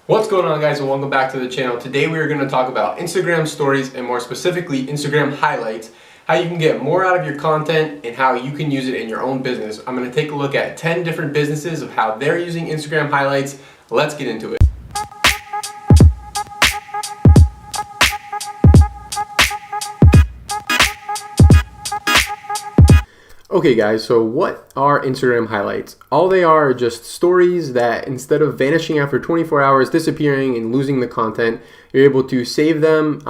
What's going on, guys, and welcome back to the channel. Today we are going to talk about Instagram stories, and more specifically Instagram highlights, how you can get more out of your content and how you can use it in your own business. I'm going to take a look at 10 different businesses of how they're using Instagram highlights. Let's get into it. Okay guys, so what are Instagram highlights? All they are just stories that, instead of vanishing after 24 hours, disappearing and losing the content, you're able to save them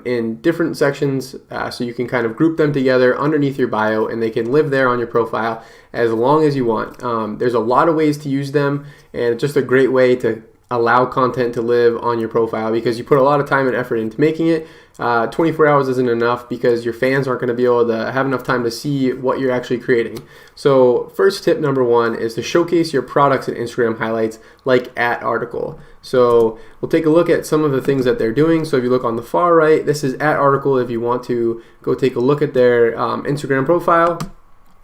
in different sections, so you can kind of group them together underneath your bio and they can live there on your profile as long as you want. There's a lot of ways to use them, and it's just a great way to allow content to live on your profile because you put a lot of time and effort into making it. 24 hours isn't enough because your fans aren't going to be able to have enough time to see what you're actually creating. So first tip number one is to showcase your products in Instagram highlights like @article. So we'll take a look at some of the things that they're doing. So if you look on the far right, this is @article if you want to go take a look at their Instagram profile.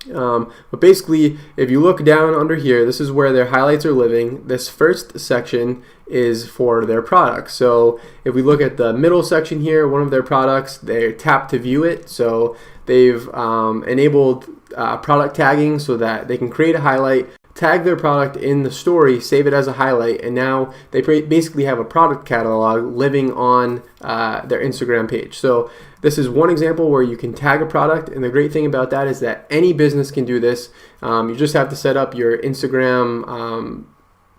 But basically, if you look down under here, this is where their highlights are living. This first section is for their products. So if we look at the middle section here, one of their products, they tap to view it. So they've enabled product tagging so that they can create a highlight, tag their product in the story, save it as a highlight, and now they basically have a product catalog living on their Instagram page. So this is one example where you can tag a product, and the great thing about that is that any business can do this. You just have to set up your Instagram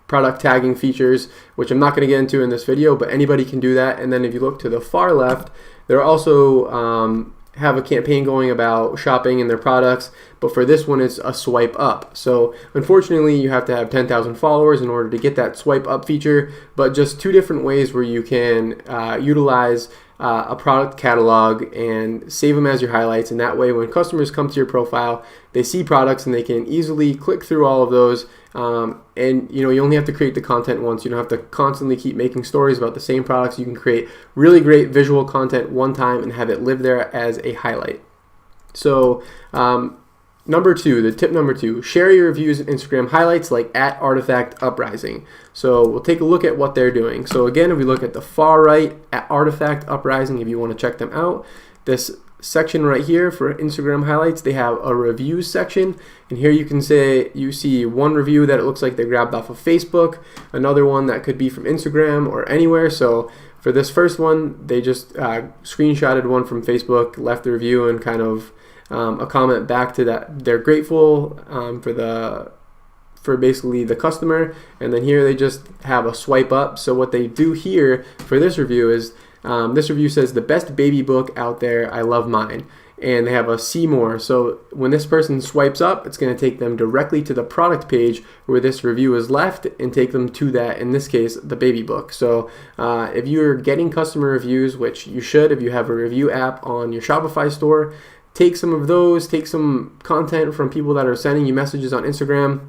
product tagging features, which I'm not going to get into in this video, but anybody can do that. And then if you look to the far left, they're also have a campaign going about shopping in their products, but for this one it's a swipe up. So unfortunately you have to have 10,000 followers in order to get that swipe up feature, but just two different ways where you can utilize a product catalog and save them as your highlights, and that way when customers come to your profile, they see products and they can easily click through all of those, and you only have to create the content once. You don't have to constantly keep making stories about the same products. You can create really great visual content one time and have it live there as a highlight. So number two, the tip number two, share your reviews in Instagram highlights like @Artifact Uprising. So we'll take a look at what they're doing. So again, if we look at the far right, @Artifact Uprising, if you want to check them out, this section right here for Instagram highlights, they have a reviews section, and here you can say you see one review that it looks like they grabbed off of Facebook, another one that could be from Instagram or anywhere. So for this first one, they just screenshotted one from Facebook, left the review, and kind of a comment back to that they're grateful for basically the customer, and then here they just have a swipe up. So what they do here for this review is this review says, "The best baby book out there, I love mine," and they have a see more. So when this person swipes up, it's going to take them directly to the product page where this review is left and take them to that, in this case, the baby book. So if you're getting customer reviews, which you should if you have a review app on your Shopify store, take some of those, take some content from people that are sending you messages on Instagram,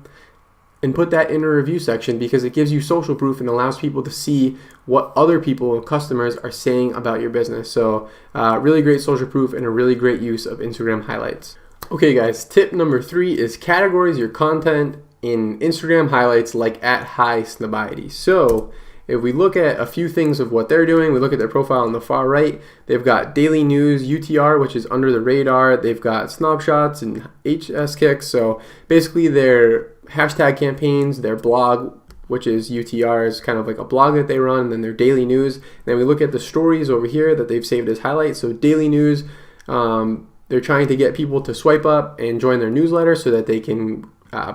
and put that in a review section because it gives you social proof and allows people to see what other people and customers are saying about your business. So really great social proof and a really great use of Instagram highlights. Okay guys, tip number three is categorize your content in Instagram highlights like @HighSnobiety. So if we look at a few things of what they're doing, we look at their profile on the far right, they've got daily news, UTR, which is under the radar. They've got snapshots and HS kicks. So basically their hashtag campaigns, their blog, which is UTR, is kind of like a blog that they run, and then their daily news. And then we look at the stories over here that they've saved as highlights. So daily news, they're trying to get people to swipe up and join their newsletter so that they can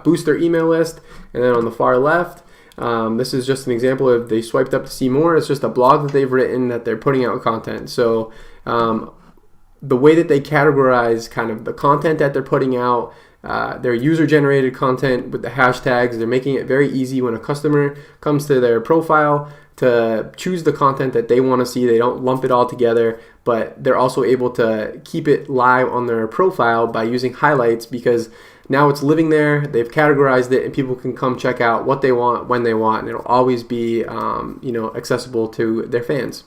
boost their email list. And then on the far left, this is just an example of they swiped up to see more. It's just a blog that they've written that they're putting out content. So the way that they categorize kind of the content that they're putting out, their user-generated content with the hashtags, they're making it very easy when a customer comes to their profile to choose the content that they want to see. They don't lump it all together, but they're also able to keep it live on their profile by using highlights because now it's living there, they've categorized it, and people can come check out what they want, when they want, and it'll always be accessible to their fans.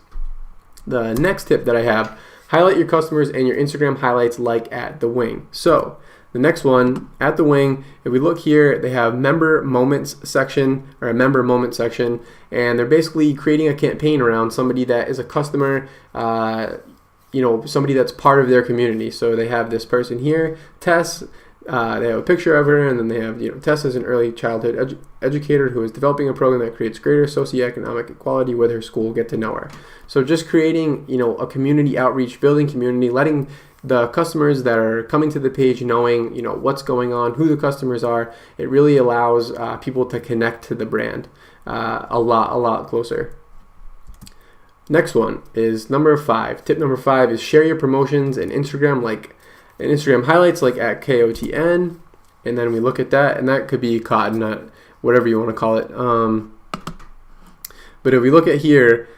The next tip that I have, highlight your customers and your Instagram highlights like @The Wing. So The next one, at the wing, if we look here, they have member moments section, or a member moment section, and they're basically creating a campaign around somebody that is a customer, somebody that's part of their community. So they have this person here, Tess. They have a picture of her, and then they have, Tess is an early childhood educator who is developing a program that creates greater socioeconomic equality with her school. Get to know her. So just creating, a community outreach, building community, letting the customers that are coming to the page knowing, what's going on, who the customers are. It really allows people to connect to the brand a lot closer. Next one is number 5. Tip number 5 is share your promotions in Instagram, in Instagram highlights, like at KOTN. And then we look at that, and that could be cotton, whatever you want to call it. But if we look at here,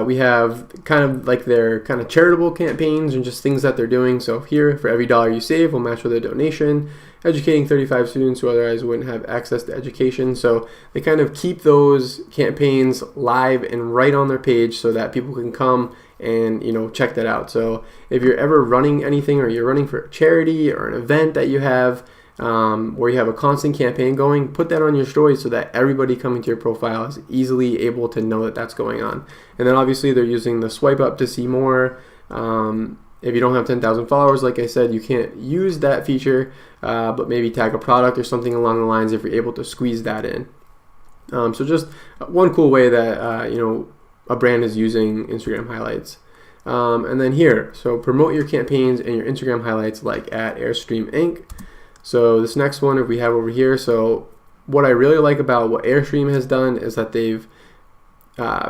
we have kind of like their kind of charitable campaigns and just things that they're doing. So here, for every $1 you save, we'll match with a donation, educating 35 students who otherwise wouldn't have access to education. So they kind of keep those campaigns live and right on their page so that people can come and check that out. So if you're ever running anything, or you're running for a charity or an event that you have, where you have a constant campaign going, put that on your story so that everybody coming to your profile is easily able to know that that's going on. And then obviously they're using the swipe up to see more. If you don't have 10,000 followers, like I said, you can't use that feature, but maybe tag a product or something along the lines if you're able to squeeze that in. So just one cool way that a brand is using Instagram highlights. And then here, so promote your campaigns and your Instagram highlights, like at Airstream Inc. So this next one, if we have over here, so what I really like about what Airstream has done is that they've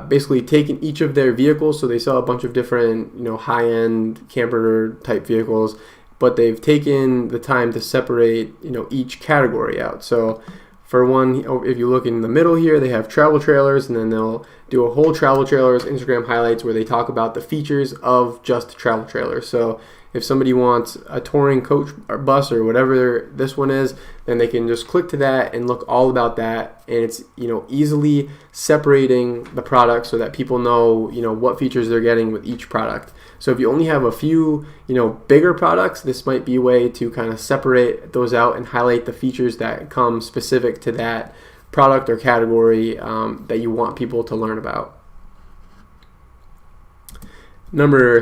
basically taken each of their vehicles. So they sell a bunch of different, high-end camper type vehicles, but they've taken the time to separate, each category out. So for one, if you look in the middle here, they have travel trailers, and then they'll do a whole travel trailers Instagram highlights where they talk about the features of just travel trailers. So if somebody wants a touring coach or bus or whatever this one is, then they can just click to that and look all about that. And it's, easily separating the product so that people know, what features they're getting with each product. So if you only have a few, bigger products, this might be a way to kind of separate those out and highlight the features that come specific to that product or category that you want people to learn about. Tip number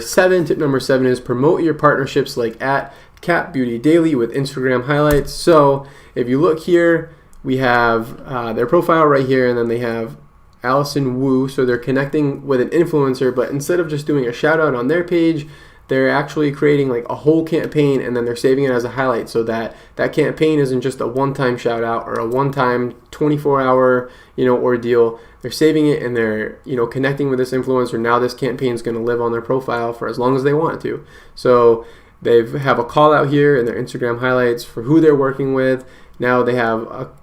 7 is promote your partnerships, like at Cat Beauty Daily with Instagram highlights. So if you look here, we have their profile right here, and then they have Allison Wu. So they're connecting with an influencer, but instead of just doing a shout out on their page, they're actually creating like a whole campaign, and then they're saving it as a highlight so that that campaign isn't just a one-time shout out or a one-time 24-hour ordeal. They're saving it, and they're connecting with this influencer. Now this campaign is going to live on their profile for as long as they want it to. So they have a call out here in their Instagram highlights for who they're working with. Now they have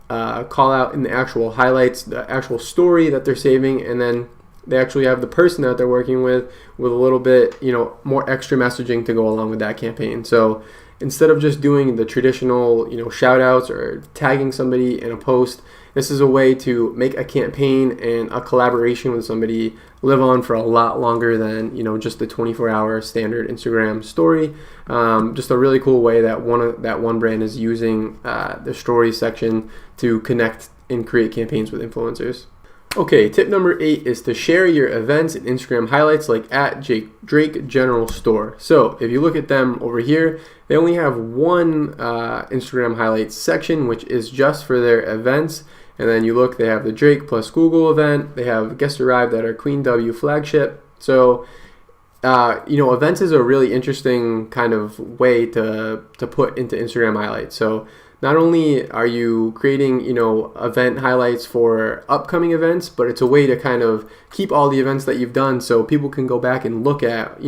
a call out in the actual highlights, the actual story that they're saving, and then they actually have the person that they're working with a little bit, more extra messaging to go along with that campaign. So instead of just doing the traditional, shout outs or tagging somebody in a post, this is a way to make a campaign and a collaboration with somebody live on for a lot longer than, just the 24-hour standard Instagram story. Just a really cool way that one brand is using the stories section to connect and create campaigns with influencers. Okay, tip number 8 is to share your events and Instagram highlights, like at Drake General Store. So if you look at them over here, they only have one Instagram highlights section, which is just for their events. And then you look, they have the Drake plus Google event. They have guest arrived at our Queen W flagship. So, events is a really interesting kind of way to put into Instagram highlights. So not only are you creating, event highlights for upcoming events, but it's a way to kind of keep all the events that you've done so people can go back and look at,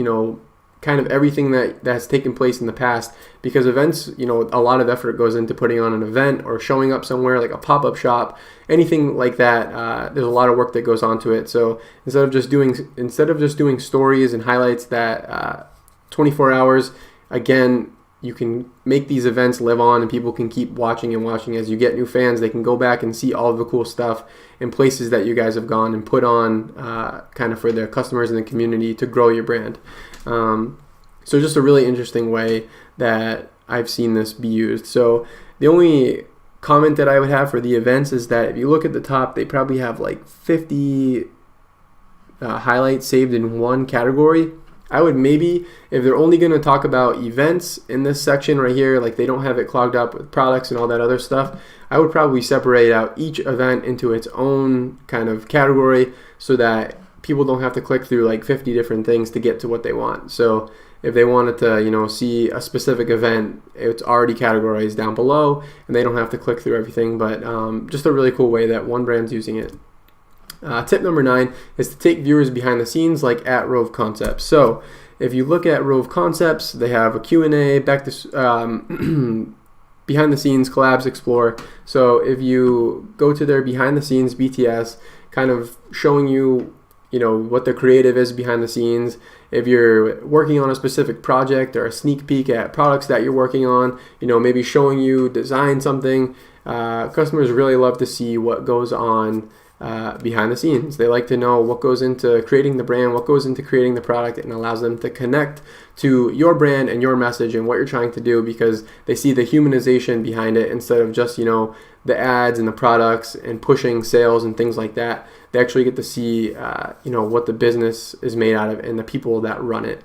kind of everything that's taken place in the past. Because events, a lot of effort goes into putting on an event or showing up somewhere like a pop-up shop, anything like that. There's a lot of work that goes onto it. So instead of just doing stories and highlights that 24 hours, again, you can make these events live on, and people can keep watching and watching. As you get new fans, they can go back and see all of the cool stuff and places that you guys have gone and put on kind of for their customers in the community to grow your brand. So just a really interesting way that I've seen this be used. So the only comment that I would have for the events is that if you look at the top, they probably have like 50 highlights saved in one category. I would maybe, if they're only going to talk about events in this section right here, like they don't have it clogged up with products and all that other stuff, I would probably separate out each event into its own kind of category so that people don't have to click through like 50 different things to get to what they want. So if they wanted to, see a specific event, it's already categorized down below and they don't have to click through everything. But just a really cool way that one brand's using it. Tip number 9 is to take viewers behind the scenes, like at Rove Concepts. So if you look at Rove Concepts, they have a Q&A, back to behind the scenes, collabs, explore. So if you go to their behind the scenes BTS, kind of showing you, what the creative is behind the scenes. If you're working on a specific project or a sneak peek at products that you're working on, maybe showing you design something. Customers really love to see what goes on behind the scenes. They like to know what goes into creating the brand, what goes into creating the product, and allows them to connect to your brand and your message and what you're trying to do, because they see the humanization behind it instead of just, the ads and the products and pushing sales and things like that. They actually get to see, what the business is made out of and the people that run it.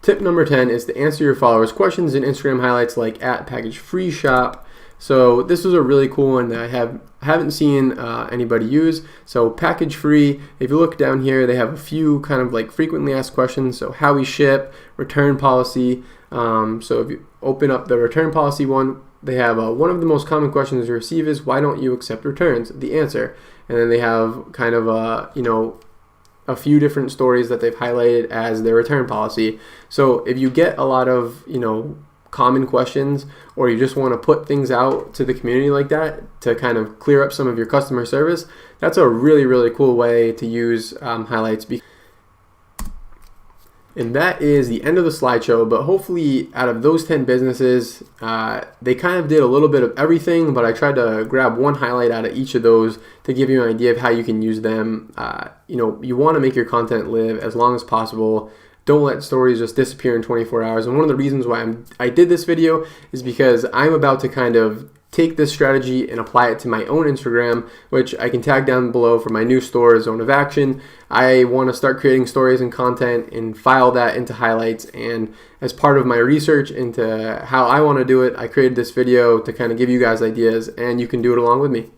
Tip number 10 is to answer your followers' questions in Instagram highlights, like at package free shop. So this was a really cool one that I haven't seen anybody use. So package free, if you look down here, they have a few kind of like frequently asked questions. So how we ship, return policy. So if you open up the return policy one, they have one of the most common questions we receive is, why don't you accept returns? The answer. And then they have kind of a few different stories that they've highlighted as their return policy. So if you get a lot of, common questions, or you just want to put things out to the community like that to kind of clear up some of your customer service, that's a really, really cool way to use highlights. And that is the end of the slideshow, but hopefully out of those 10 businesses, they kind of did a little bit of everything, but I tried to grab one highlight out of each of those to give you an idea of how you can use them. You want to make your content live as long as possible. Don't let stories just disappear in 24 hours. And one of the reasons why I did this video is because I'm about to kind of take this strategy and apply it to my own Instagram, which I can tag down below for my new store, Zone of Action. I want to start creating stories and content and file that into highlights. And as part of my research into how I want to do it, I created this video to kind of give you guys ideas, and you can do it along with me.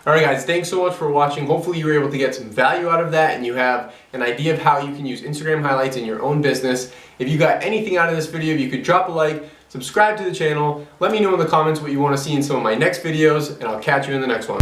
Alright guys, thanks so much for watching. Hopefully you were able to get some value out of that and you have an idea of how you can use Instagram highlights in your own business. If you got anything out of this video, you could drop a like, subscribe to the channel, let me know in the comments what you want to see in some of my next videos, and I'll catch you in the next one.